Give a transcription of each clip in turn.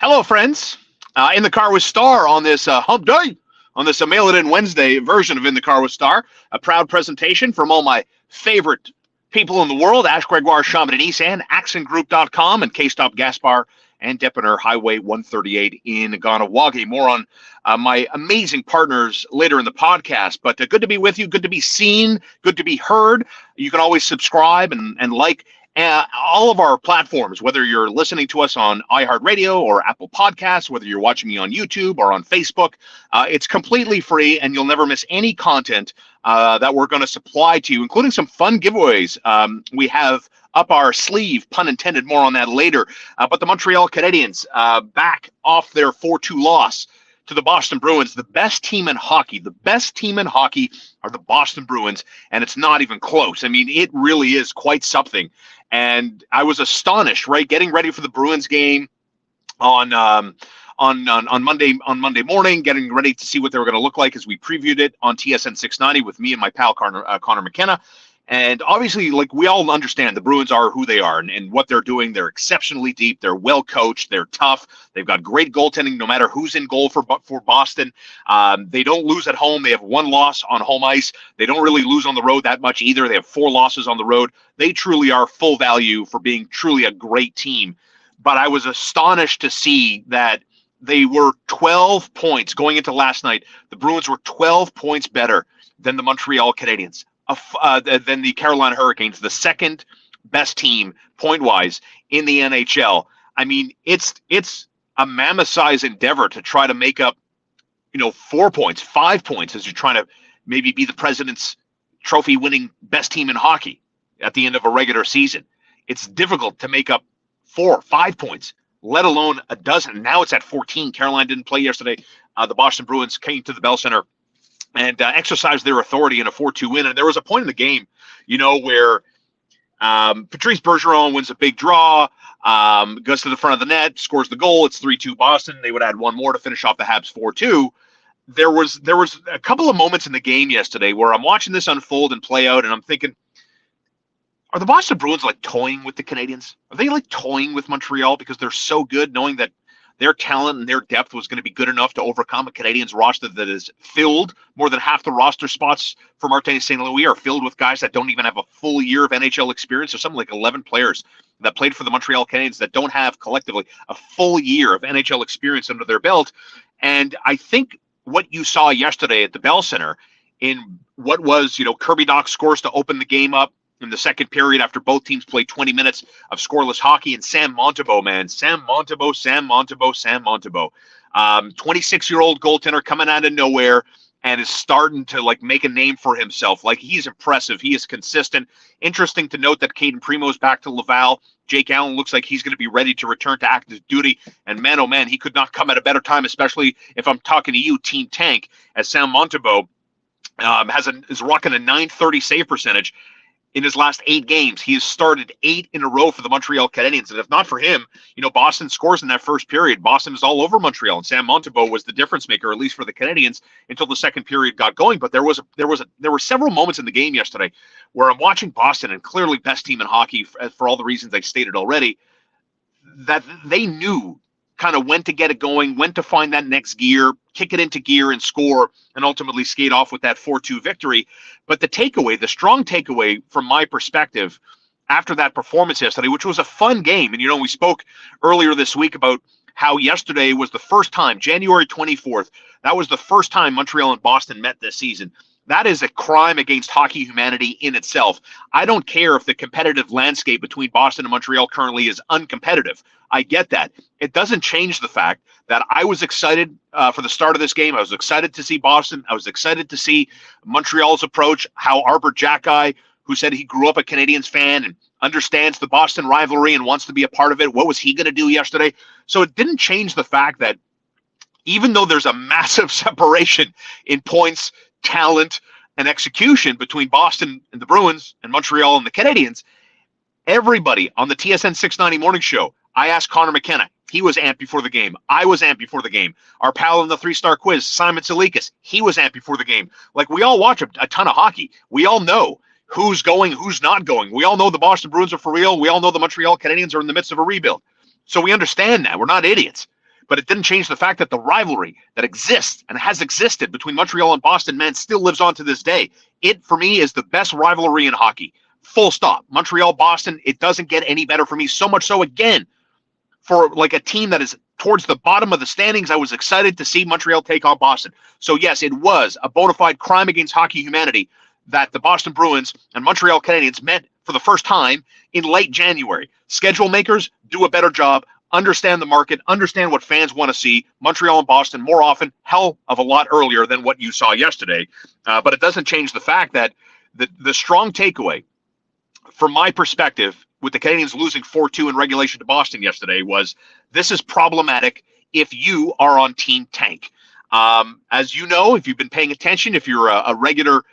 Hello, friends. In the Car with Star on this hump day, on this Mail It In Wednesday version of In the Car with Star. A proud presentation from all my favorite people in the world, Ash Gregoire, Shaman and Isan, AccentGroup.com, and K-Stop Gaspar and Deppener Highway 138 in Ganawagi. More on my amazing partners later in the podcast, but good to be with you, good to be seen, good to be heard. You can always subscribe and like all of our platforms, whether you're listening to us on iHeartRadio or Apple Podcasts, whether you're watching me on YouTube or on Facebook. It's completely free, and you'll never miss any content that we're going to supply to you, including some fun giveaways we have up our sleeve, pun intended, more on that later. But the Montreal Canadiens back off their 4-2 loss to the Boston Bruins. The best team in hockey are the Boston Bruins, and it's not even close. I mean, it really is quite something. And I was astonished, right, getting ready for the Bruins game on Monday morning, getting ready to see what they were going to look like as we previewed it on TSN 690 with me and my pal Connor McKenna. And obviously, like, we all understand the Bruins are who they are and what they're doing. They're exceptionally deep. They're well coached. They're tough. They've got great goaltending no matter who's in goal for Boston. They don't lose at home. They have one loss on home ice. They don't really lose on the road that much either. They have 4 losses on the road. They truly are full value for being truly a great team. But I was astonished to see that they were 12 points going into last night. The Bruins were 12 points better than the Montreal Canadiens. Than the Carolina Hurricanes, the second best team point-wise in the NHL. I mean, it's a mammoth-sized endeavor to try to make up, 4 points, 5 points as you're trying to maybe be the President's Trophy-winning best team in hockey at the end of a regular season. It's difficult to make up 4 or 5 points, let alone a dozen. Now it's at 14. Carolina didn't play yesterday. The Boston Bruins came to the Bell Center and exercised their authority in a 4-2 win. And there was a point in the game, where Patrice Bergeron wins a big draw, goes to the front of the net, scores the goal. It's 3-2 Boston. They would add one more to finish off the Habs 4-2. There was a couple of moments in the game yesterday where I'm watching this unfold and play out, and I'm thinking, are the Boston Bruins like toying with the Canadiens? Are they like toying with Montreal because they're so good, knowing that their talent and their depth was going to be good enough to overcome a Canadiens roster that is filled? More than half the roster spots for Martin St. Louis are filled with guys that don't even have a full year of NHL experience. There's something like 11 players that played for the Montreal Canadiens that don't have collectively a full year of NHL experience under their belt. And I think what you saw yesterday at the Bell Center in what was, Kirby Dach scores to open the game up in the second period after both teams played 20 minutes of scoreless hockey, and Sam Montembeault, 26-year-old goaltender coming out of nowhere and is starting to make a name for himself. Like, he's impressive. He is consistent. Interesting to note that Caden Primo's back to Laval. Jake Allen looks like he's going to be ready to return to active duty. And man, oh man, he could not come at a better time, especially if I'm talking to you, Team Tank, as Sam Montembeault is rocking a .930 save percentage. In his last 8 games, he has started 8 in a row for the Montreal Canadiens. And if not for him, Boston scores in that first period. Boston is all over Montreal, and Sam Montembeault was the difference maker, at least for the Canadiens, until the second period got going. But there were several moments in the game yesterday where I'm watching Boston, and clearly best team in hockey for all the reasons I stated already, that they knew kind of when to get it going, when to find that next gear, kick it into gear and score, and ultimately skate off with that 4-2 victory. But the strong takeaway from my perspective after that performance yesterday, which was a fun game, and we spoke earlier this week about how yesterday was the first time, January 24th, that was the first time Montreal and Boston met this season. That is a crime against hockey humanity in itself. I don't care if the competitive landscape between Boston and Montreal currently is uncompetitive. I get that. It doesn't change the fact that I was excited for the start of this game. I was excited to see Boston. I was excited to see Montreal's approach, how Arbor Jackeye, who said he grew up a Canadiens fan and understands the Boston rivalry and wants to be a part of it, what was he going to do yesterday? So it didn't change the fact that even though there's a massive separation in points, talent, and execution between Boston and the Bruins and Montreal and the Canadiens, everybody on the TSN 690 morning show, I asked Connor McKenna. He was amped before the game. I was amped before the game. Our pal in the 3-star quiz, Simon Salikas, he was amped before the game. Like, we all watch a ton of hockey. We all know who's going, who's not going. We all know the Boston Bruins are for real. We all know the Montreal Canadiens are in the midst of a rebuild. So we understand that. We're not idiots. But it didn't change the fact that the rivalry that exists and has existed between Montreal and Boston, man, still lives on to this day. It, for me, is the best rivalry in hockey. Full stop. Montreal-Boston, it doesn't get any better for me. So much so, again, for like a team that is towards the bottom of the standings, I was excited to see Montreal take on Boston. So, yes, it was a bona fide crime against hockey humanity that the Boston Bruins and Montreal Canadiens met for the first time in late January. Schedule makers do a better job, understand the market, understand what fans want to see. Montreal and Boston more often, hell of a lot earlier than what you saw yesterday. But it doesn't change the fact that the strong takeaway, from my perspective, with the Canadiens losing 4-2 in regulation to Boston yesterday, was this is problematic if you are on Team Tank. As you know, if you've been paying attention, if you're a regular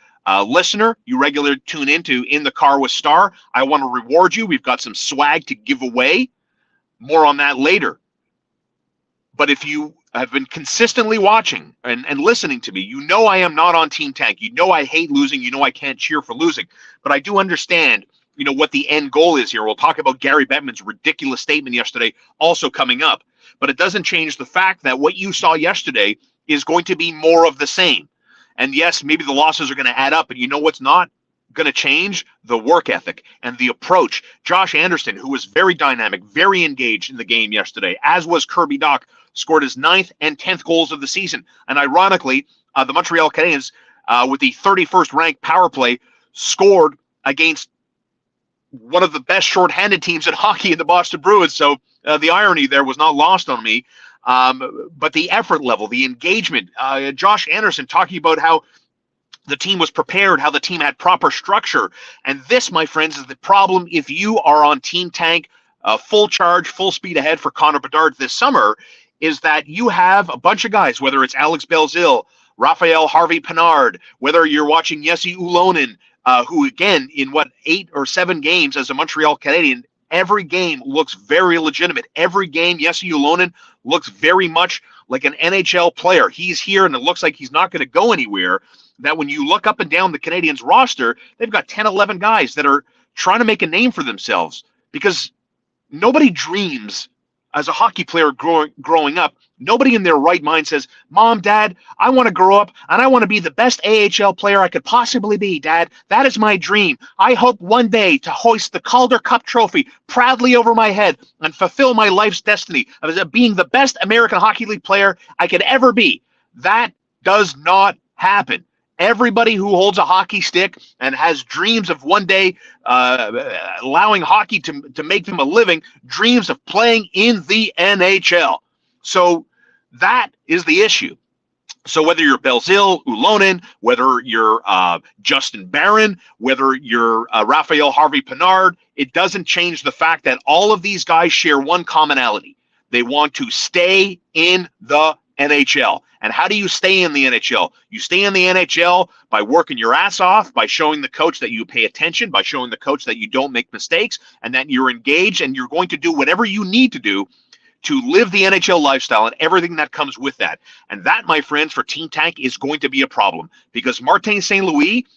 listener, you regularly tune into In the Car with Star, I want to reward you. We've got some swag to give away. More on that later. But if you have been consistently watching and listening to me, you know I am not on Team Tank. You know I hate losing. You know I can't cheer for losing. But I do understand, what the end goal is here. We'll talk about Gary Bettman's ridiculous statement yesterday also coming up. But it doesn't change the fact that what you saw yesterday is going to be more of the same. And yes, maybe the losses are going to add up, but you know what's not going to change? The work ethic and the approach. Josh Anderson, who was very dynamic, very engaged in the game yesterday, as was Kirby Dach, scored his 9th and 10th goals of the season. And ironically, the Montreal Canadiens, with the 31st ranked power play, scored against one of the best shorthanded teams in hockey in the Boston Bruins. So the irony there was not lost on me. But the effort level, the engagement, Josh Anderson talking about how the team was prepared, how the team had proper structure. And this, my friends, is the problem if you are on Team Tank, full charge, full speed ahead for Connor Bedard this summer, is that you have a bunch of guys, whether it's Alex Belzile, Raphael Harvey-Pinard, whether you're watching Jesse Ulonen, who, again, in 8 or 7 games as a Montreal Canadian, every game looks very legitimate. Every game, Jesse Ulonen looks very much like an NHL player. He's here, and it looks like he's not going to go anywhere. That when you look up and down the Canadiens roster, they've got 10, 11 guys that are trying to make a name for themselves, because nobody dreams as a hockey player growing up. Nobody in their right mind says, Mom, Dad, I want to grow up and I want to be the best AHL player I could possibly be, Dad. That is my dream. I hope one day to hoist the Calder Cup trophy proudly over my head and fulfill my life's destiny of being the best American Hockey League player I could ever be. That does not happen. Everybody who holds a hockey stick and has dreams of one day allowing hockey to make them a living, dreams of playing in the NHL. So that is the issue. So whether you're Belzile, Ulonen, whether you're Justin Barron, whether you're Raphael Harvey-Pinard, it doesn't change the fact that all of these guys share one commonality. They want to stay in the NHL. And how do you stay in the NHL? You stay in the NHL by working your ass off, by showing the coach that you pay attention, by showing the coach that you don't make mistakes, and that you're engaged and you're going to do whatever you need to do to live the NHL lifestyle and everything that comes with that. And that, my friends, for Team Tank is going to be a problem, because Martin St. Louis,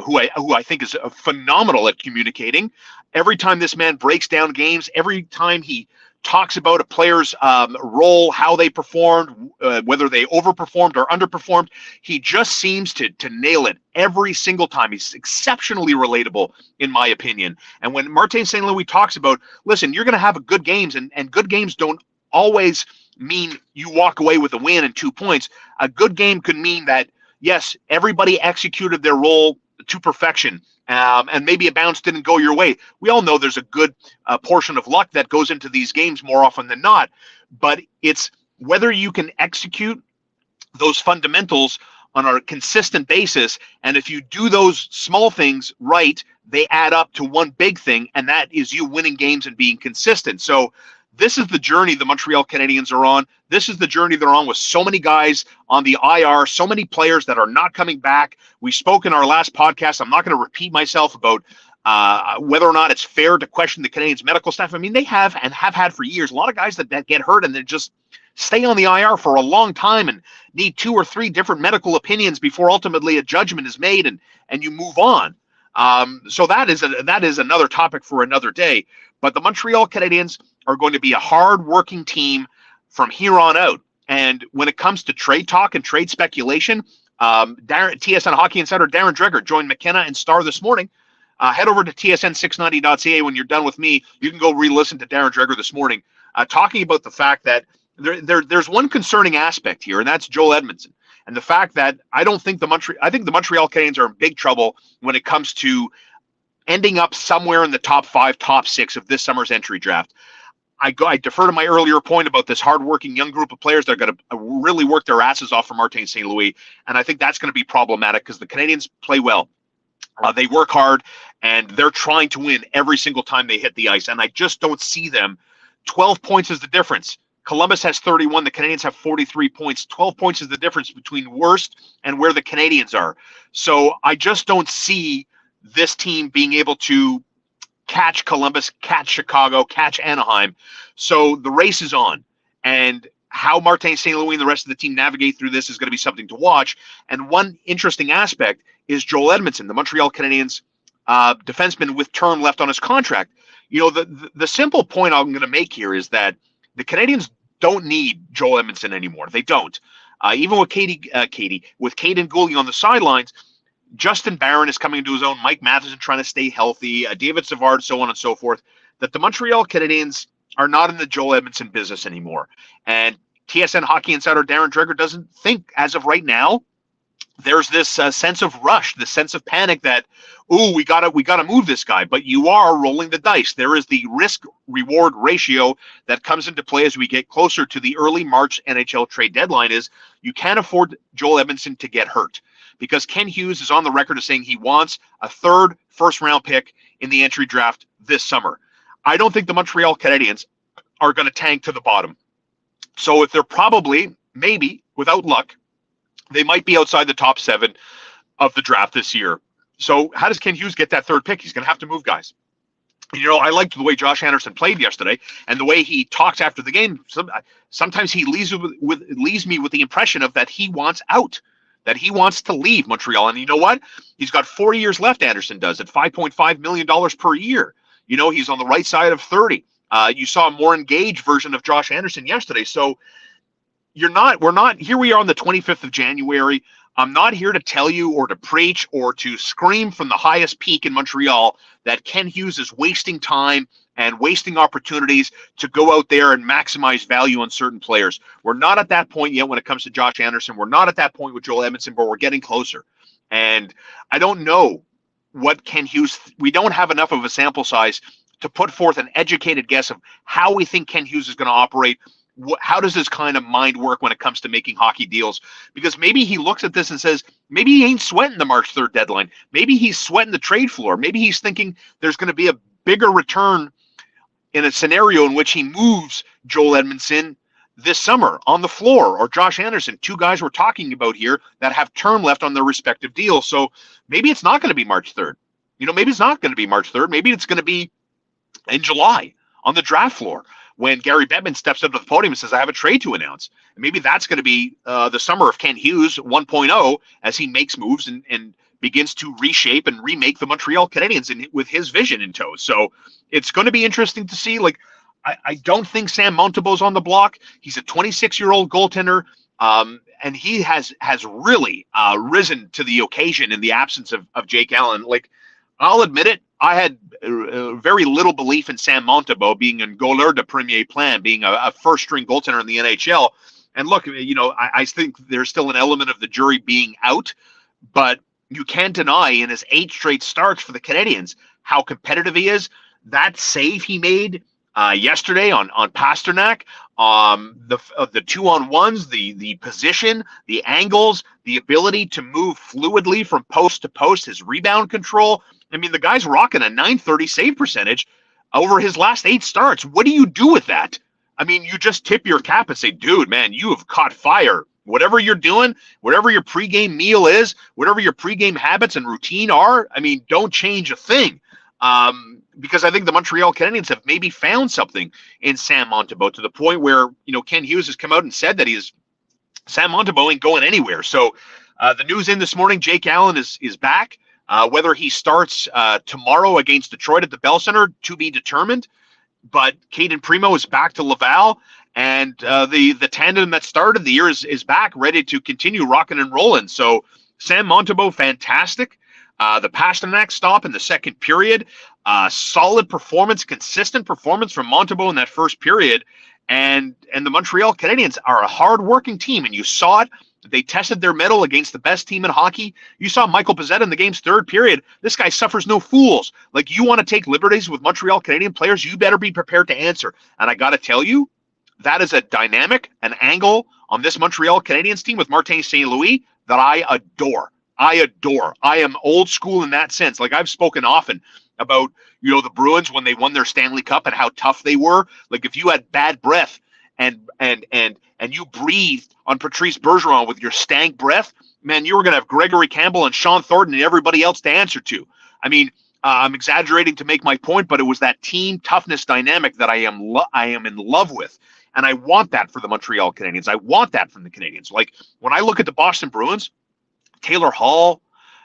who I think is phenomenal at communicating, every time this man breaks down games, every time he talks about a player's role, how they performed, whether they overperformed or underperformed, he just seems to nail it every single time. He's exceptionally relatable, in my opinion. And when Martin St. Louis talks about, listen, you're going to have a good games, and good games don't always mean you walk away with a win and 2 points. A good game could mean that, yes, everybody executed their role to perfection, and maybe a bounce didn't go your way. We all know there's a good portion of luck that goes into these games more often than not, but it's whether you can execute those fundamentals on a consistent basis, and if you do those small things right, they add up to one big thing, and that is you winning games and being consistent. So this is the journey the Montreal Canadiens are on. This is the journey they're on with so many guys on the IR, so many players that are not coming back. We spoke in our last podcast. I'm not going to repeat myself about whether or not it's fair to question the Canadiens medical staff. I mean, they have and have had for years. A lot of guys that get hurt and they just stay on the IR for a long time and need 2 or 3 different medical opinions before ultimately a judgment is made and you move on. So that is another topic for another day. But the Montreal Canadiens are going to be a hard-working team from here on out. And when it comes to trade talk and trade speculation, TSN Hockey Insider Darren Dreger joined McKenna and Starr this morning. Head over to tsn690.ca. When you're done with me, you can go re-listen to Darren Dreger this morning, talking about the fact that there's one concerning aspect here, and that's Joel Edmondson. And the fact that I think the Montreal Canadiens are in big trouble when it comes to ending up somewhere in the top 5, top 6 of this summer's entry draft. I defer to my earlier point about this hardworking young group of players that are going to really work their asses off for Martin St. Louis, and I think that's going to be problematic because the Canadiens play well. They work hard, and they're trying to win every single time they hit the ice, and I just don't see them. 12 points is the difference. Columbus has 31. The Canadiens have 43 points. 12 points is the difference between worst and where the Canadiens are. So I just don't see this team being able to catch Columbus, catch Chicago, catch Anaheim. So the race is on. And how Martin St. Louis and the rest of the team navigate through this is going to be something to watch. And one interesting aspect is Joel Edmondson, the Montreal Canadiens defenseman with term left on his contract. You know, the simple point I'm going to make here is that the Canadiens don't need Joel Edmondson anymore. They don't. Even with with Caden Gooley on the sidelines, Justin Barron is coming into his own. Mike Matheson trying to stay healthy. David Savard, so on and so forth. That the Montreal Canadiens are not in the Joel Edmondson business anymore. And TSN Hockey Insider Darren Dreger doesn't think, as of right now, there's this sense of rush, this sense of panic that, we gotta move this guy. But you are rolling the dice. There is the risk-reward ratio that comes into play as we get closer to the early March NHL trade deadline. Is you can't afford Joel Edmondson to get hurt, because Ken Hughes is on the record as saying he wants a third first-round pick in the entry draft this summer. I don't think the Montreal Canadiens are going to tank to the bottom. So if they're probably, maybe, without luck, they might be outside the top 7 of the draft this year. So how does Ken Hughes get that third pick? He's going to have to move guys. You know, I liked the way Josh Anderson played yesterday and the way he talks after the game. Sometimes he leaves me with the impression of that he wants out, that he wants to leave Montreal. And you know what? He's got 4 years left, Anderson does, at $5.5 million per year. You know, he's on the right side of 30. You saw a more engaged version of Josh Anderson yesterday. So here we are on the 25th of January. I'm not here to tell you or to preach or to scream from the highest peak in Montreal that Ken Hughes is wasting time and wasting opportunities to go out there and maximize value on certain players. We're not at that point yet when it comes to Josh Anderson. We're not at that point with Joel Edmondson, but we're getting closer. And I don't know what Ken Hughes, we don't have enough of a sample size to put forth an educated guess of how we think Ken Hughes is going to operate. How does his kind of mind work when it comes to making hockey deals? Because maybe he looks at this and says, maybe he ain't sweating the March 3rd deadline. Maybe he's sweating the trade floor. Maybe he's thinking there's going to be a bigger return in a scenario in which he moves Joel Edmondson this summer on the floor, or Josh Anderson, 2 guys we're talking about here that have term left on their respective deals. So maybe it's not going to be March 3rd. You know, maybe it's not going to be March 3rd. Maybe it's going to be in July on the draft floor, when Gary Bettman steps up to the podium and says, I have a trade to announce. And maybe that's going to be the summer of Ken Hughes 1.0 as he makes moves and begins to reshape and remake the Montreal Canadiens with his vision in tow. So it's going to be interesting to see. Like, I don't think Sam Montembeault's on the block. He's a 26-year-old goaltender, and he has really risen to the occasion in the absence of Jake Allen. Like, I'll admit it, I had very little belief in Sam Montembeault being a goaler de premier plan, being a first-string goaltender in the NHL. And look, you know, I think there's still an element of the jury being out, but you can't deny in his 8 straight starts for the Canadiens how competitive he is. That save he made yesterday on Pasternak, the 2-on-1s, the position, the angles, the ability to move fluidly from post to post, his rebound control. I mean, the guy's rocking a .930 save percentage over his last 8 starts. What do you do with that? I mean, you just tip your cap and say, dude, man, you have caught fire. Whatever you're doing, whatever your pregame meal is, whatever your pregame habits and routine are, I mean, don't change a thing. Because I think the Montreal Canadiens have maybe found something in Sam Montembeault to the point where, you know, Ken Hughes has come out and said that Sam Montembeault ain't going anywhere. So the news in this morning, Jake Allen is back. Whether he starts tomorrow against Detroit at the Bell Center, to be determined. but Caden Primo is back to Laval, and the tandem that started the year is back, ready to continue rocking and rolling. So Sam Montembeault, fantastic. The Pasternak stop in the second period, solid performance, consistent performance from Montembeault in that first period. And the Montreal Canadiens are a hard-working team, and you saw it. They tested their mettle against the best team in hockey. You saw Michael Pezzetta in the game's third period. This guy suffers no fools. Like, you want to take liberties with Montreal Canadian players, you better be prepared to answer. And I got to tell you, that is a dynamic, an angle on this Montreal Canadiens team with Martin St. Louis that I adore. I am old school in that sense. Like, I've spoken often about, the Bruins when they won their Stanley Cup and how tough they were. Like, if you had bad breath and you breathed on Patrice Bergeron with your stank breath, man, you were going to have Gregory Campbell and Sean Thornton and everybody else to answer to. I mean, I'm exaggerating to make my point, but it was that team toughness dynamic that I am in love with. And I want that for the Montreal Canadiens. I want that from the Canadiens. Like, when I look at the Boston Bruins, Taylor Hall,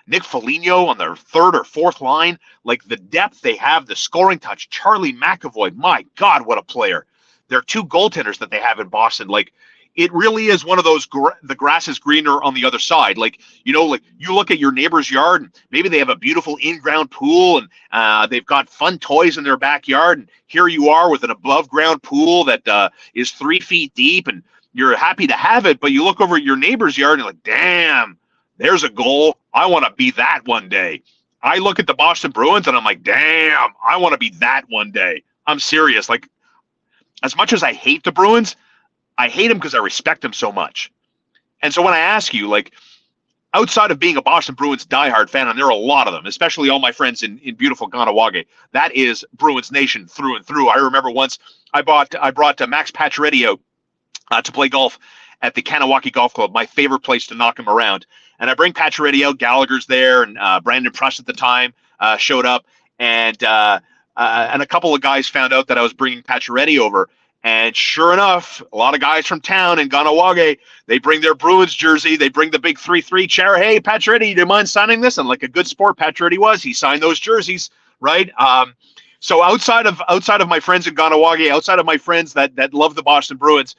Nick Foligno on their third or fourth line, like the depth they have, the scoring touch, Charlie McAvoy, my God, what a player. There are two goaltenders that they have in Boston. Like, it really is one of those, the grass is greener on the other side. Like, like you look at your neighbor's yard and maybe they have a beautiful in-ground pool and they've got fun toys in their backyard. And here you are with an above-ground pool that is 3 feet deep and you're happy to have it. But you look over at your neighbor's yard and you're like, damn, there's a goal. I want to be that one day. I look at the Boston Bruins and I'm like, damn, I want to be that one day. I'm serious. Like, as much as I hate the Bruins, I hate them because I respect them so much. And so when I ask you, like, outside of being a Boston Bruins diehard fan, and there are a lot of them, especially all my friends in beautiful Ganawage, that is Bruins Nation through and through. I remember once I brought Max Pacioretty out to play golf at the Kanawaki Golf Club, my favorite place to knock him around. And I bring Pacioretty out, Gallagher's there, and Brandon Prust at the time showed up, and a couple of guys found out that I was bringing Pacioretty over. And sure enough, a lot of guys from town in Ganawage, they bring their Bruins jersey. They bring the big 3-3 chair. Hey, Pacioretty, do you mind signing this? And like a good sport Pacioretty was, he signed those jerseys, right? So outside of my friends in Ganawage, outside of my friends that love the Boston Bruins,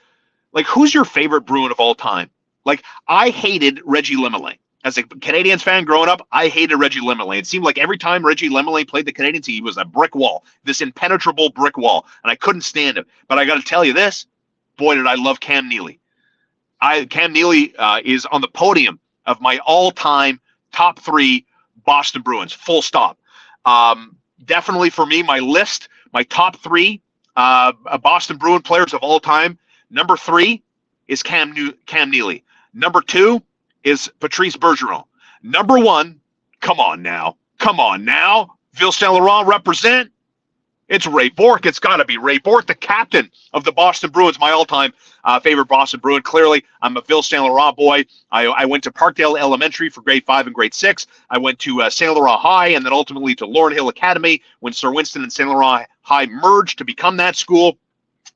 like, who's your favorite Bruin of all time? Like, I hated Reggie Lemelin. As a Canadiens fan growing up, I hated Reggie Lemelin. It seemed like every time Reggie Lemelin played the Canadiens, he was a brick wall, this impenetrable brick wall, and I couldn't stand him. But I got to tell you this, boy, did I love Cam Neely. Cam Neely is on the podium of my all-time top 3 Boston Bruins, full stop. Definitely for me, my top 3 Boston Bruin players of all time, number 3 is Cam Neely. Number 2 is Patrice Bergeron. Number 1, come on now. Ville Saint Laurent represent. It's Ray Bourque. It's got to be Ray Bourque, the captain of the Boston Bruins, my all-time favorite Boston Bruin. Clearly, I'm a Ville Saint Laurent boy. I went to Parkdale Elementary for grade 5 and grade 6. I went to Saint Laurent High and then ultimately to Laurel Hill Academy when Sir Winston and Saint Laurent High merged to become that school.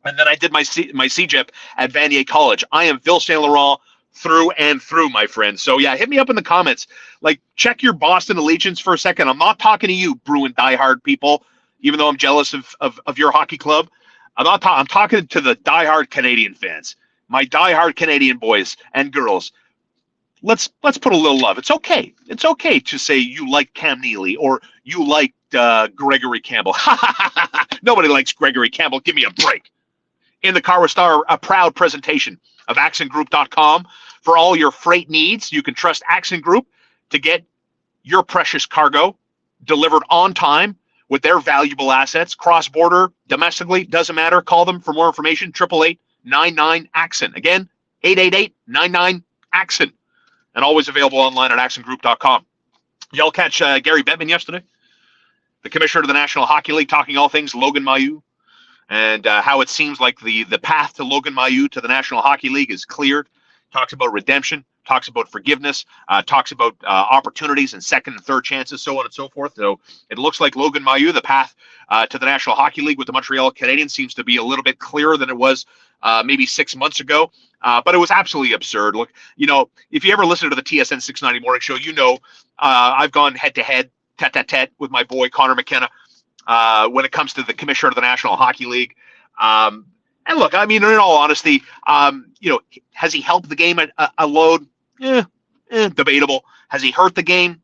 And then I did my CJEP at Vanier College. I am Ville Saint Laurent through and through, my friend. So yeah, hit me up in the comments. Like, check your Boston allegiance for a second. I'm not talking to you, Bruin diehard people, even though I'm jealous of your hockey club. I'm talking to the diehard Canadian fans, my diehard Canadian boys and girls. Let's put a little love. It's okay. It's okay to say you like Cam Neely or you like Gregory Campbell. Nobody likes Gregory Campbell. Give me a break. In the car with Star, a proud presentation of accentgroup.com. For all your freight needs, you can trust Accent Group to get your precious cargo delivered on time with their valuable assets, cross-border, domestically, doesn't matter. Call them for more information, 888-99-ACCENT. Again, 888-99-ACCENT. And always available online at accentgroup.com. Y'all catch Gary Bettman yesterday? The commissioner of the National Hockey League, talking all things Logan Mailloux and how it seems like the path to Logan Mailloux to the National Hockey League is cleared. Talks about redemption, talks about forgiveness, talks about opportunities and second and third chances, so on and so forth. So it looks like Logan Mailloux, the path to the National Hockey League with the Montreal Canadiens, seems to be a little bit clearer than it was maybe 6 months ago. But it was absolutely absurd. Look, if you ever listen to the TSN 690 Morning Show, I've gone head-to-head, tete-a-tete with my boy Connor McKenna. when it comes to the commissioner of the National Hockey League. And look, I mean, in all honesty, has he helped the game a load? Debatable. Has he hurt the game?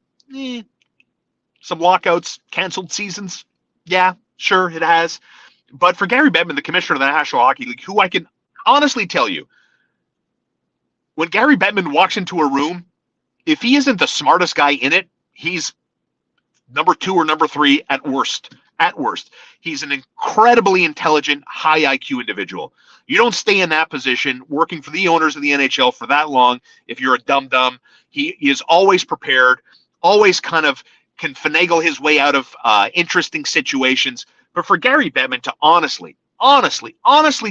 Some lockouts, canceled seasons? Yeah, sure, it has. But for Gary Bettman, the commissioner of the National Hockey League, who I can honestly tell you, when Gary Bettman walks into a room, if he isn't the smartest guy in it, he's number 2 or number 3 at worst. At worst. He's an incredibly intelligent, high IQ individual. You don't stay in that position working for the owners of the NHL for that long if you're a dum-dum. He is always prepared, always kind of can finagle his way out of interesting situations. But for Gary Bettman to honestly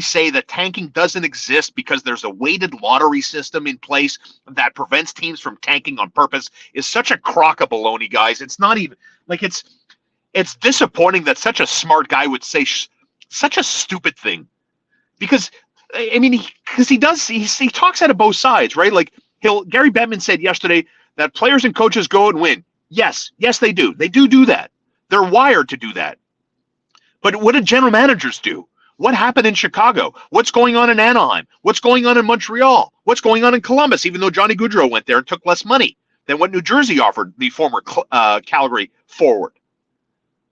say that tanking doesn't exist because there's a weighted lottery system in place that prevents teams from tanking on purpose is such a crock of baloney, guys. It's not even like it's disappointing that such a smart guy would say such a stupid thing, because I mean, he talks out of both sides, right? Like Gary Bettman said yesterday that players and coaches go and win. Yes, they do. They do that. They're wired to do that. But what do general managers do? What happened in Chicago? What's going on in Anaheim? What's going on in Montreal? What's going on in Columbus, even though Johnny Gaudreau went there and took less money than what New Jersey offered the former Calgary forward?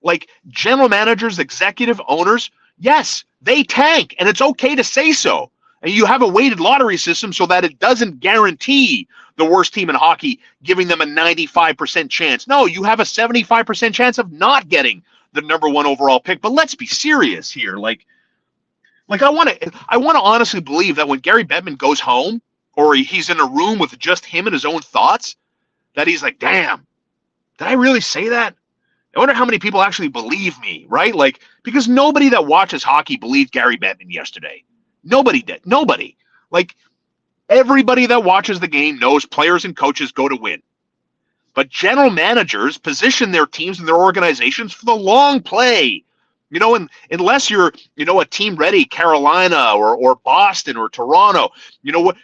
Like general managers, executive owners, yes, they tank, and it's okay to say so. And you have a weighted lottery system so that it doesn't guarantee the worst team in hockey giving them a 95% chance. No, you have a 75% chance of not getting the number 1 overall pick. But let's be serious here. Like I want to honestly believe that when Gary Bettman goes home or he's in a room with just him and his own thoughts, that he's like, damn, did I really say that? I wonder how many people actually believe me, right? Like, because nobody that watches hockey believed Gary Bettman yesterday. Nobody did. Nobody. Like, everybody that watches the game knows players and coaches go to win. But general managers position their teams and their organizations for the long play. And unless you're, a team ready Carolina or Boston or Toronto,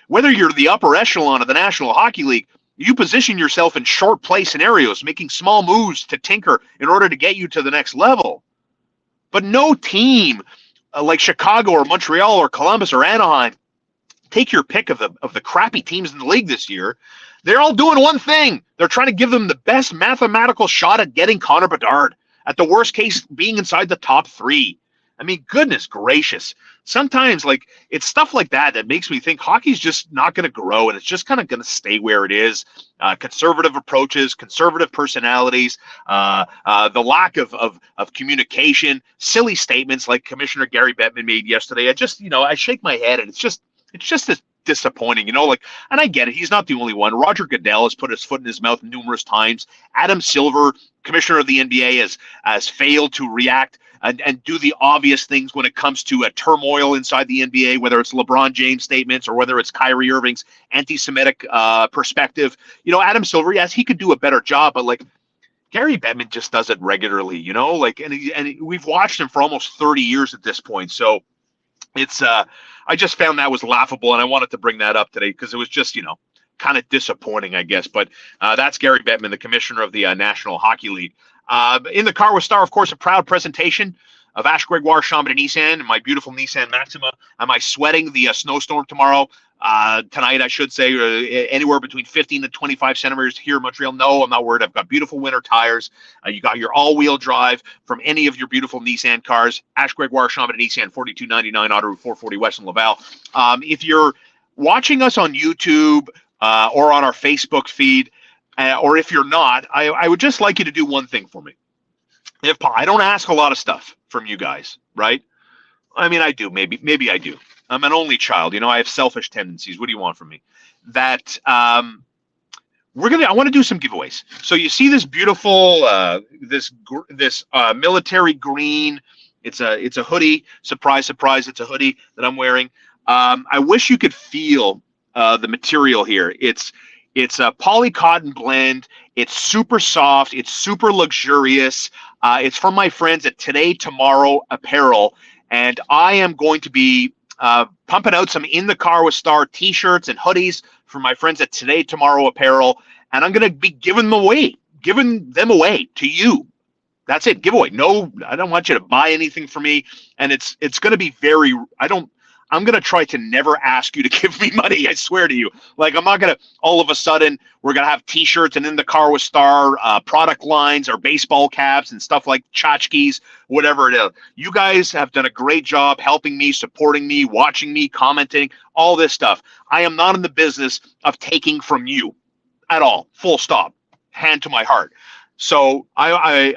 whether you're the upper echelon of the National Hockey League, you position yourself in short play scenarios, making small moves to tinker in order to get you to the next level. But no team like Chicago or Montreal or Columbus or Anaheim, take your pick of the crappy teams in the league this year, they're all doing one thing. They're trying to give them the best mathematical shot at getting Connor Bedard, at the worst case being inside the top 3. I mean, goodness gracious. Sometimes, it's stuff like that makes me think hockey's just not going to grow, and it's just kind of going to stay where it is. Conservative approaches, conservative personalities, the lack of communication, silly statements like Commissioner Gary Bettman made yesterday. I shake my head, and it's just disappointing, and I get it. He's not the only one. Roger Goodell has put his foot in his mouth numerous times. Adam Silver, commissioner of the NBA, has failed to react and do the obvious things when it comes to a turmoil inside the NBA, whether it's LeBron James statements or whether it's Kyrie Irving's anti-Semitic perspective. Adam Silver, yes, he could do a better job, but Gary Bettman just does it regularly, and we've watched him for almost 30 years at this point. So it's I just found that was laughable, and I wanted to bring that up today because it was just, kind of disappointing, I guess. But that's Gary Bettman, the commissioner of the National Hockey League. In the car with Star, of course, a proud presentation of Ash Gregoire Chambly Nissan and my beautiful Nissan Maxima. Am I sweating the snowstorm tomorrow? Tonight, I should say, anywhere between 15 to 25 centimeters here in Montreal. No, I'm not worried. I've got beautiful winter tires. You got your all-wheel drive from any of your beautiful Nissan cars. Ash Gregoire Chambly Nissan, 4299 Auto Route 440 West in Laval. If you're watching us on YouTube or on our Facebook feed, or if you're not, I would just like you to do one thing for me. If I don't ask a lot of stuff from you guys, right? I mean, I do. Maybe I do. I'm an only child. I have selfish tendencies. What do you want from me? That I want to do some giveaways. So you see this beautiful, this military green. It's a hoodie. Surprise, surprise! It's a hoodie that I'm wearing. I wish you could feel the material here. It's a poly cotton blend. It's super soft. It's super luxurious. It's from my friends at Today Tomorrow Apparel, and I am going to be pumping out some In the Car with Star t-shirts and hoodies from my friends at Today Tomorrow Apparel, and I'm going to be giving them away to you. That's it. Giveaway. No, I don't want you to buy anything for me. And it's going to be very, I'm going to try to never ask you to give me money. I swear to you. Like, I'm not going to, all of a sudden, we're going to have t-shirts and in the car with Star product lines or baseball caps and stuff like tchotchkes, whatever it is. You guys have done a great job helping me, supporting me, watching me, commenting, all this stuff. I am not in the business of taking from you at all. Full stop. Hand to my heart. So I'm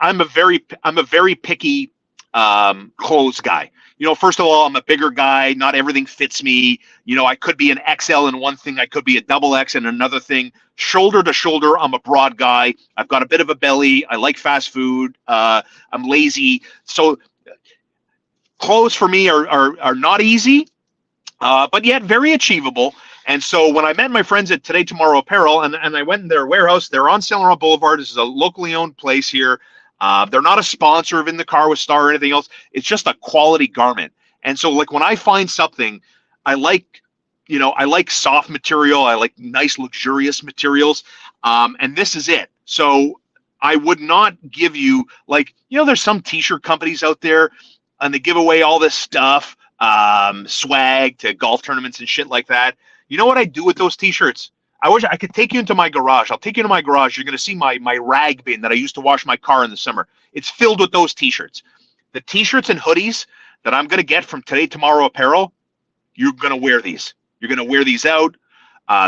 a very picky clothes guy. First of all, I'm a bigger guy. Not everything fits me. I could be an XL in one thing. I could be a double X in another thing. Shoulder to shoulder, I'm a broad guy. I've got a bit of a belly. I like fast food. I'm lazy. So clothes for me are not easy, but yet very achievable. And so when I met my friends at Today Tomorrow Apparel, and I went in their warehouse, they're on Saint Laurent Boulevard. This is a locally owned place here. They're not a sponsor of In the Car with Star or anything else. It's just a quality garment. And so, like, when I find something, I like soft material. I like nice, luxurious materials. And this is it. So I would not give you, like, there's some t-shirt companies out there and they give away all this stuff, swag to golf tournaments and shit like that. You know what I do with those t-shirts? I wish I could take you into my garage. I'll take you to my garage. You're going to see my rag bin that I used to wash my car in the summer. It's filled with those t-shirts. The t-shirts and hoodies that I'm going to get from Today Tomorrow Apparel, you're going to wear these. You're going to wear these out.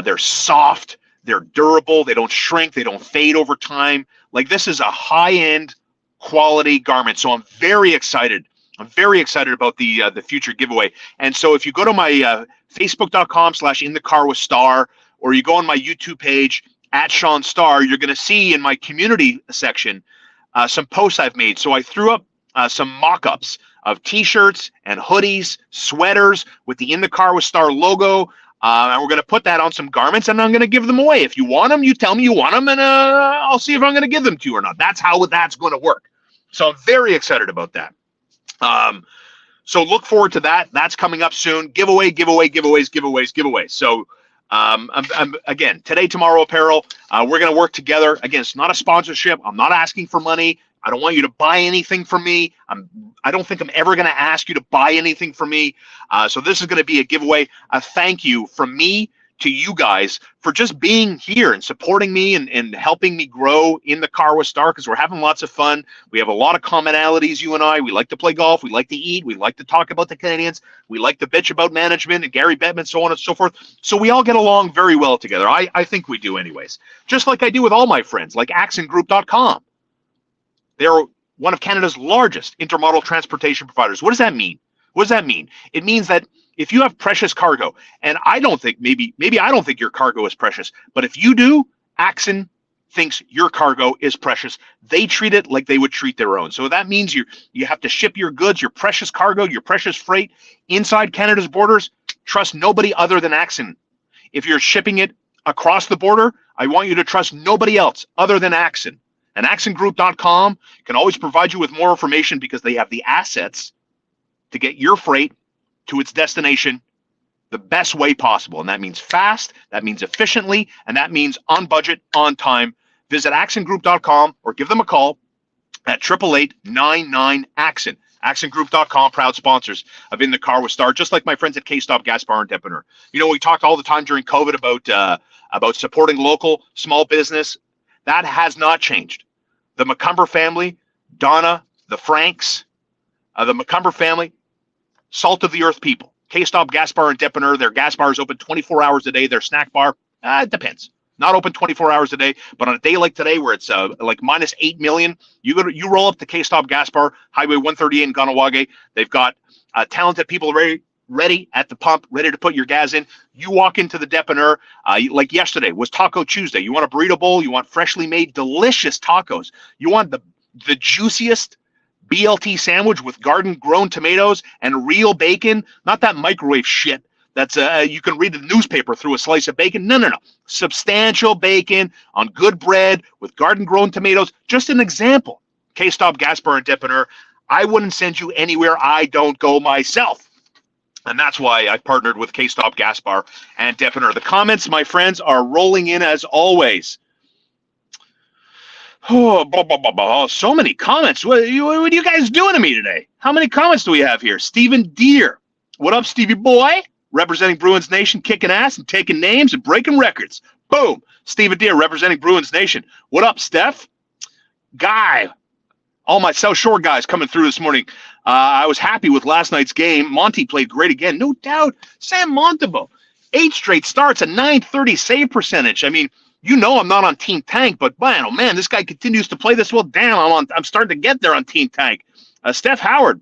They're soft. They're durable. They don't shrink. They don't fade over time. Like, this is a high-end quality garment. So I'm very excited. I'm very excited about the future giveaway. And so if you go to my facebook.com/inthecarwithstar, or you go on my YouTube page at Sean Starr, you're going to see in my community section some posts I've made. So I threw up some mock-ups of t-shirts and hoodies, sweaters with the In the Car with Star logo. And we're going to put that on some garments, and I'm going to give them away. If you want them, you tell me you want them, and I'll see if I'm going to give them to you or not. That's how that's going to work. So I'm very excited about that. So look forward to that. That's coming up soon. Giveaways. So I'm again, Today Tomorrow Apparel. We're going to work together. Again, it's not a sponsorship. I'm not asking for money. I don't want you to buy anything from me. I don't think I'm ever going to ask you to buy anything from me. So this is going to be a giveaway. A thank you from me to you guys for just being here and supporting me and helping me grow In the Car with Star, because we're having lots of fun. We have a lot of commonalities, you and I. We like to play golf. We like to eat. We like to talk about the Canadiens. We like to bitch about management and Gary Bettman, so on and so forth. So we all get along very well together. I think we do anyways. Just like I do with all my friends, like accentgroup.com. They're one of Canada's largest intermodal transportation providers. What does that mean? What does that mean? It means that if you have precious cargo, and I don't think, maybe I don't think your cargo is precious, but if you do, Axon thinks your cargo is precious. They treat it like they would treat their own. So that means you have to ship your goods, your precious cargo, your precious freight inside Canada's borders. Trust nobody other than Axon. If you're shipping it across the border, I want you to trust nobody else other than Axon. And accentgroup.com can always provide you with more information because they have the assets to get your freight to its destination the best way possible. And that means fast, that means efficiently, and that means on budget, on time. Visit accentgroup.com or give them a call at 888-99-AXON. accentgroup.com, proud sponsors of In the Car with Star, just like my friends at K-Stop Gas Bar and Deppener. We talked all the time during COVID about supporting local small business. That has not changed. The McCumber family, Donna, the Franks, the McCumber family, salt of the earth people. K-Stop Gas Bar and Deppener, their gas bar is open 24 hours a day. Their snack bar, it depends. Not open 24 hours a day, but on a day like today where it's like minus 8 million, you roll up to K-Stop Gas Bar, Highway 138 in Ganawage. They've got talented people ready at the pump, ready to put your gas in. You walk into the Deppener, like yesterday was Taco Tuesday. You want a burrito bowl, you want freshly made, delicious tacos. You want the juiciest BLT sandwich with garden-grown tomatoes and real bacon, not that microwave shit that's you can read the newspaper through a slice of bacon. No. Substantial bacon on good bread with garden-grown tomatoes. Just an example. K-Stop Gas Bar and Deppener. I wouldn't send you anywhere I don't go myself. And that's why I partnered with K-Stop Gas Bar and Deppener. The comments, my friends, are rolling in as always. Oh, blah, blah, blah, blah. So many comments. What are you guys doing to me today? How many comments do we have here? Stephen Deere. What up, Stevie boy? Representing Bruins Nation, kicking ass and taking names and breaking records. Boom. Stephen Deere representing Bruins Nation. What up, Steph? Guy. All my South Shore guys coming through this morning. I was happy with last night's game. Monty played great again. No doubt. Sam Montembeault. 8 straight starts, a .930 save percentage. I mean, you know I'm not on Team Tank, but man, oh man, this guy continues to play this well. Damn, I'm starting to get there on Team Tank. Steph Howard.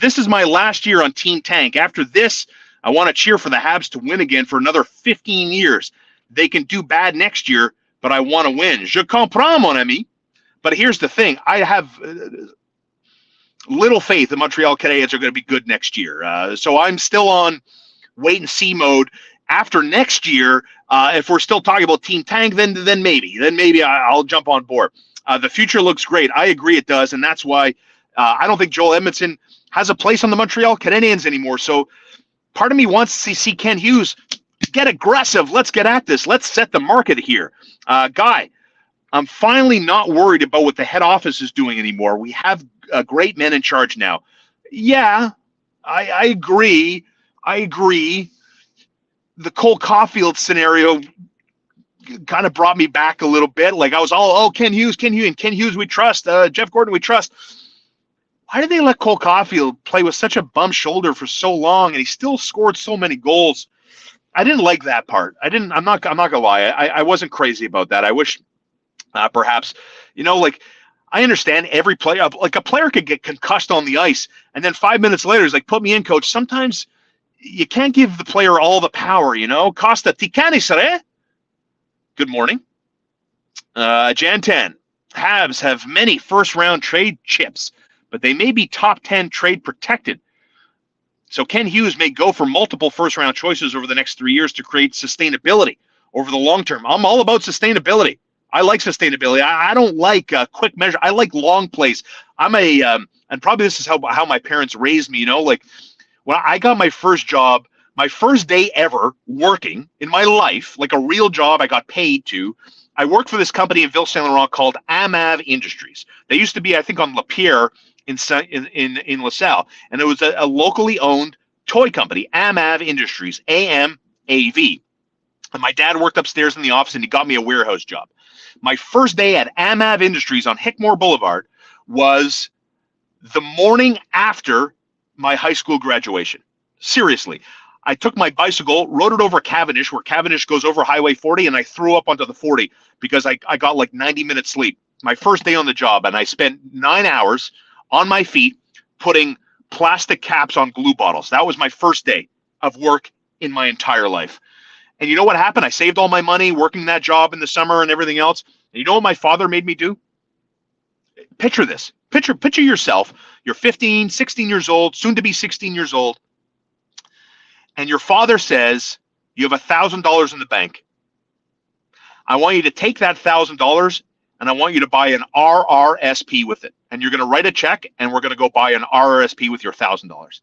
This is my last year on Team Tank. After this, I want to cheer for the Habs to win again for another 15 years. They can do bad next year, but I want to win. Je comprends, mon ami. But here's the thing. I have little faith the Montreal Canadiens are going to be good next year. So I'm still on wait-and-see mode. After next year, if we're still talking about Team Tank, then maybe I'll jump on board. The future looks great. I agree it does, and that's why I don't think Joel Edmondson has a place on the Montreal Canadiens anymore. So part of me wants to see Ken Hughes get aggressive. Let's get at this. Let's set the market here. Guy, I'm finally not worried about what the head office is doing anymore. We have great men in charge now. Yeah, I agree. The Cole Caulfield scenario kind of brought me back a little bit. Like I was all, Ken Hughes, and Ken Hughes we trust. Jeff Gordon we trust. Why did they let Cole Caulfield play with such a bum shoulder for so long, and he still scored so many goals? I didn't like that part. I'm not gonna lie. I wasn't crazy about that. I wish perhaps, like I understand every player, like a player could get concussed on the ice, and then 5 minutes later, he's like, "Put me in, coach." Sometimes you can't give the player all the power, Costa Ticanisare. Good morning. Jan 10. Habs have many first-round trade chips, but they may be top 10 trade protected. So Ken Hughes may go for multiple first-round choices over the next 3 years to create sustainability over the long term. I'm all about sustainability. I like sustainability. I don't like quick measure. I like long plays. I'm and probably this is how my parents raised me, like, when I got my first job, my first day ever working in my life, like a real job I got paid to, I worked for this company in Ville Saint Laurent called AMAV Industries. They used to be, I think, on Lapierre in LaSalle, and it was a locally owned toy company, AMAV Industries, AMAV. And my dad worked upstairs in the office, and he got me a warehouse job. My first day at AMAV Industries on Hickmore Boulevard was the morning after my high school graduation. Seriously. I took my bicycle, rode it over Cavendish, where Cavendish goes over Highway 40, and I threw up onto the 40 because I got like 90 minutes sleep. My first day on the job, and I spent 9 hours on my feet putting plastic caps on glue bottles. That was my first day of work in my entire life. And you know what happened? I saved all my money working that job in the summer and everything else. And you know what my father made me do? Picture this. Picture yourself. You're 15, 16 years old, soon to be 16 years old. And your father says, you have $1,000 in the bank. I want you to take that $1,000 and I want you to buy an RRSP with it. And you're going to write a check and we're going to go buy an RRSP with your $1,000.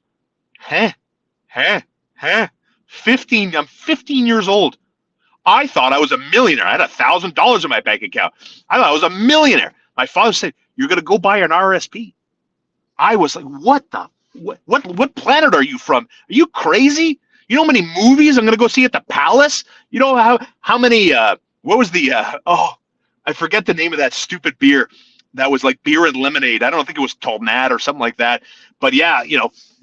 I'm 15 years old. I thought I was a millionaire. I had $1,000 in my bank account. I thought I was a millionaire. My father said, you're going to go buy an RRSP. I was like, what planet are you from? Are you crazy? You know how many movies I'm going to go see at the Palace? You know how many, what was the, I forget the name of that stupid beer that was like beer and lemonade. I don't think it was Tolnat or something like that. But yeah,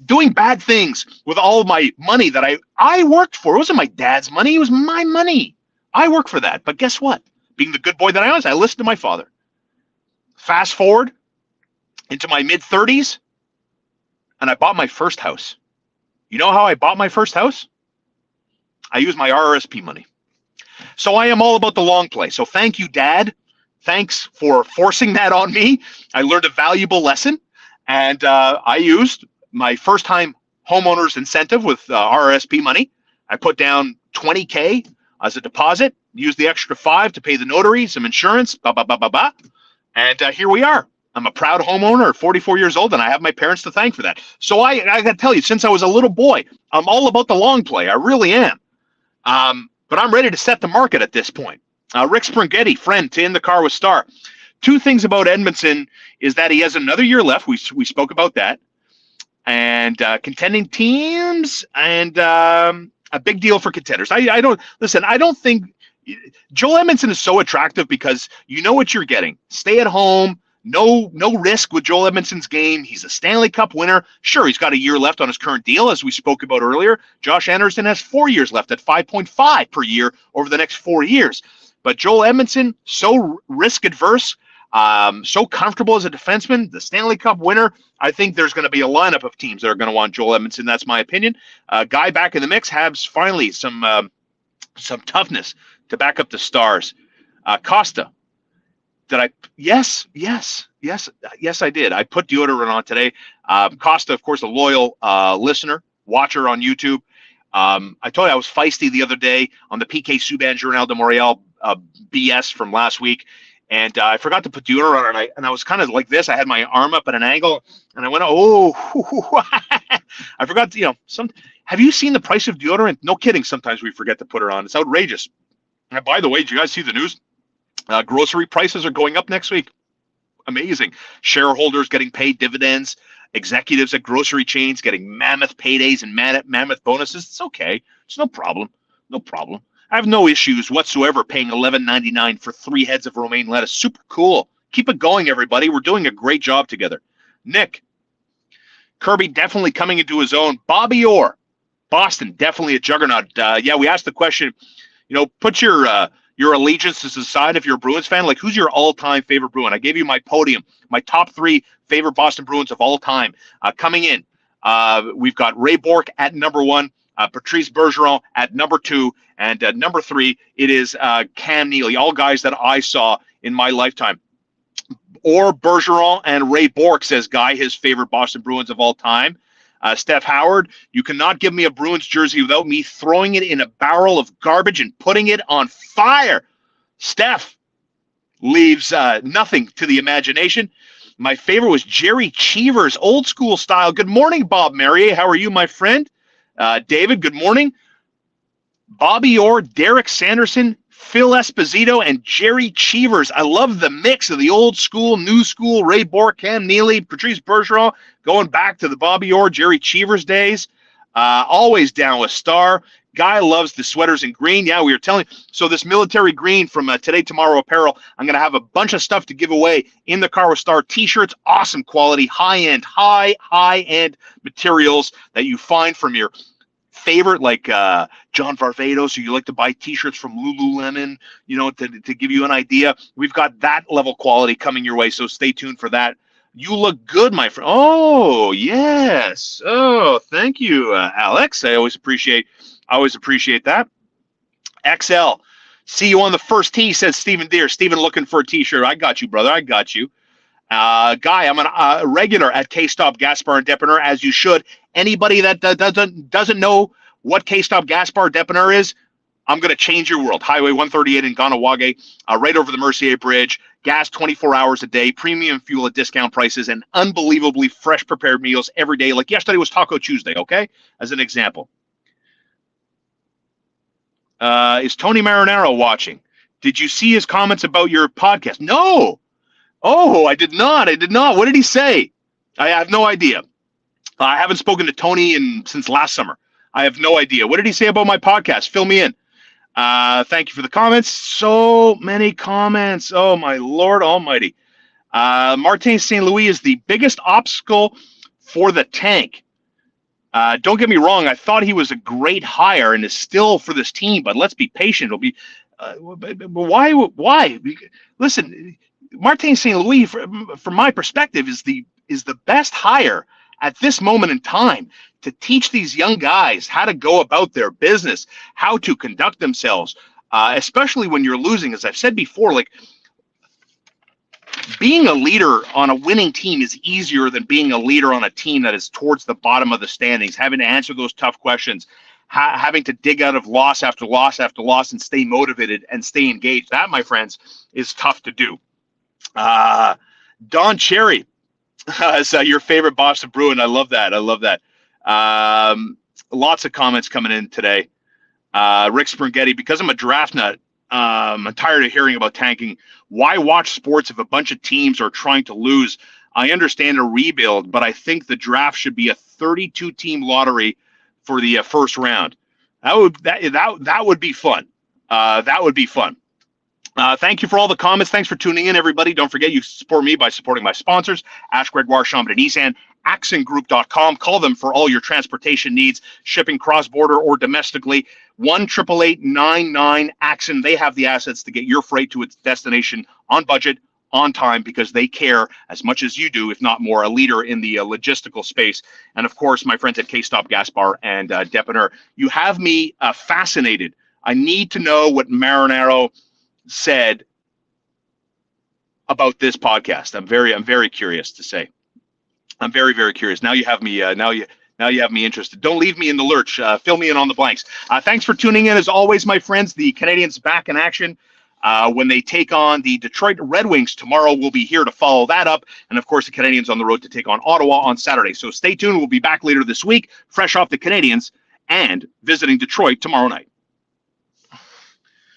doing bad things with all my money that I worked for. It wasn't my dad's money. It was my money. I worked for that. But guess what? Being the good boy that I was, I listened to my father. Fast forward into my mid-30s, and I bought my first house. You know how I bought my first house? I used my RRSP money. So I am all about the long play. So thank you, Dad. Thanks for forcing that on me. I learned a valuable lesson, and I used my first-time homeowner's incentive with RRSP money. I put down $20K as a deposit, used the extra $5 to pay the notary, some insurance, and here we are. I'm a proud homeowner at 44 years old, and I have my parents to thank for that. So I got to tell you, since I was a little boy, I'm all about the long play. I really am. But I'm ready to set the market at this point. Rick Springhetti, friend to In the Car with Star. Two things about Edmondson is that he has another year left. We spoke about that. And contending teams and a big deal for contenders. I don't think Joel Edmondson is so attractive because you know what you're getting. Stay at home. No risk with Joel Edmondson's game. He's a Stanley Cup winner. Sure, he's got a year left on his current deal, as we spoke about earlier. Josh Anderson has 4 years left at 5.5 per year over the next 4 years. But Joel Edmondson, so risk adverse, so comfortable as a defenseman, the Stanley Cup winner. I think there's going to be a lineup of teams that are going to want Joel Edmondson. That's my opinion. Guy back in the mix. Habs finally some toughness to back up the Stars. Costa. Did I? Yes, I did. I put deodorant on today. Costa, of course, a loyal listener, watcher on YouTube. I told you I was feisty the other day on the PK Subban Journal de Montréal BS from last week, and I forgot to put deodorant on, and I was kind of like this. I had my arm up at an angle, and I went, oh, I forgot to, have you seen the price of deodorant? No kidding. Sometimes we forget to put it on. It's outrageous. And by the way, did you guys see the news? Grocery prices are going up next week. Amazing. Shareholders getting paid dividends. Executives at grocery chains getting mammoth paydays and mammoth bonuses. It's okay. It's no problem. No problem. I have no issues whatsoever paying $11.99 for 3 heads of romaine lettuce. Super cool. Keep it going, everybody. We're doing a great job together. Nick. Kirby definitely coming into his own. Bobby Orr. Boston, definitely a juggernaut. We asked the question, put your allegiances aside if you're a Bruins fan. Like, who's your all-time favorite Bruin? I gave you my podium, my top 3 favorite Boston Bruins of all time. Coming in, we've got Ray Bourque at number 1, Patrice Bergeron at number 2, and number 3, it is Cam Neely, all guys that I saw in my lifetime. Or Bergeron and Ray Bourque, says Guy, his favorite Boston Bruins of all time. Steph Howard, you cannot give me a Bruins jersey without me throwing it in a barrel of garbage and putting it on fire. Steph leaves nothing to the imagination. My favorite was Jerry Cheevers, old school style. Good morning, Bob Merrier. How are you, my friend? David, good morning. Bobby Orr, Derek Sanderson, Phil Esposito, and Jerry Cheevers. I love the mix of the old school, new school, Ray Bourque, Cam Neely, Patrice Bergeron, going back to the Bobby Orr, Jerry Cheevers days. Always down with Star. Guy loves the sweaters in green. Yeah, we were telling. So this military green from Today Tomorrow Apparel, I'm going to have a bunch of stuff to give away in the Car with Star t-shirts. Awesome quality, high-end materials that you find from your favorite, like John Varvatos, so you like to buy t-shirts from Lululemon, to give you an idea. We've got that level quality coming your way, so stay tuned for that. You look good, my friend. Oh, yes. Oh, thank you, Alex. I always appreciate that. XL, see you on the first tee, says Stephen Deere. Stephen looking for a t-shirt. I got you, brother. I got you. Guy, I'm a regular at K-Stop Gas Bar and Depanneur, as you should. Anybody that doesn't know what K-Stop Gas Bar Depanneur is, I'm going to change your world. Highway 138 in Ganawage, right over the Mercier Bridge. Gas 24 hours a day, premium fuel at discount prices, and unbelievably fresh prepared meals every day. Like yesterday was Taco Tuesday, okay? As an example. Is Tony Marinaro watching? Did you see his comments about your podcast? No. Oh, I did not. What did he say? I have no idea. I haven't spoken to Tony since last summer. I have no idea. What did he say about my podcast? Fill me in. Thank you for the comments. So many comments. Oh, my Lord almighty. Martin St. Louis is the biggest obstacle for the tank. Don't get me wrong. I thought he was a great hire and is still for this team, but let's be patient. It'll be why? Listen, Martin St. Louis, from my perspective, is the best hire at this moment in time to teach these young guys how to go about their business, how to conduct themselves, especially when you're losing. As I've said before, like, being a leader on a winning team is easier than being a leader on a team that is towards the bottom of the standings, having to answer those tough questions, having to dig out of loss after loss after loss and stay motivated and stay engaged. That, my friends, is tough to do. Don Cherry is your favorite Boston Bruin. I love that. Lots of comments coming in today. Rick Springhetti, because I'm a draft nut, I'm tired of hearing about tanking. Why watch sports if a bunch of teams are trying to lose? I understand a rebuild, but I think the draft should be a 32-team lottery for the first round. That would be fun. That would be fun. Thank you for all the comments. Thanks for tuning in, everybody. Don't forget, you support me by supporting my sponsors, Ash Gregoire, Chambon and Nissan, accentgroup.com. Call them for all your transportation needs, shipping cross-border or domestically. 1-888-99-ACCENT. They have the assets to get your freight to its destination on budget, on time, because they care as much as you do, if not more, a leader in the logistical space. And of course, my friends at K-Stop Gas Bar and Depener. You have me fascinated. I need to know what Marinaro said about this podcast. I'm very curious to say. I'm very curious. Now you have me. Now you have me interested. Don't leave me in the lurch. Fill me in on the blanks. Thanks for tuning in, as always, my friends. The Canadiens back in action when they take on the Detroit Red Wings tomorrow. We'll be here to follow that up, and of course, the Canadiens on the road to take on Ottawa on Saturday. So stay tuned. We'll be back later this week, fresh off the Canadiens and visiting Detroit tomorrow night.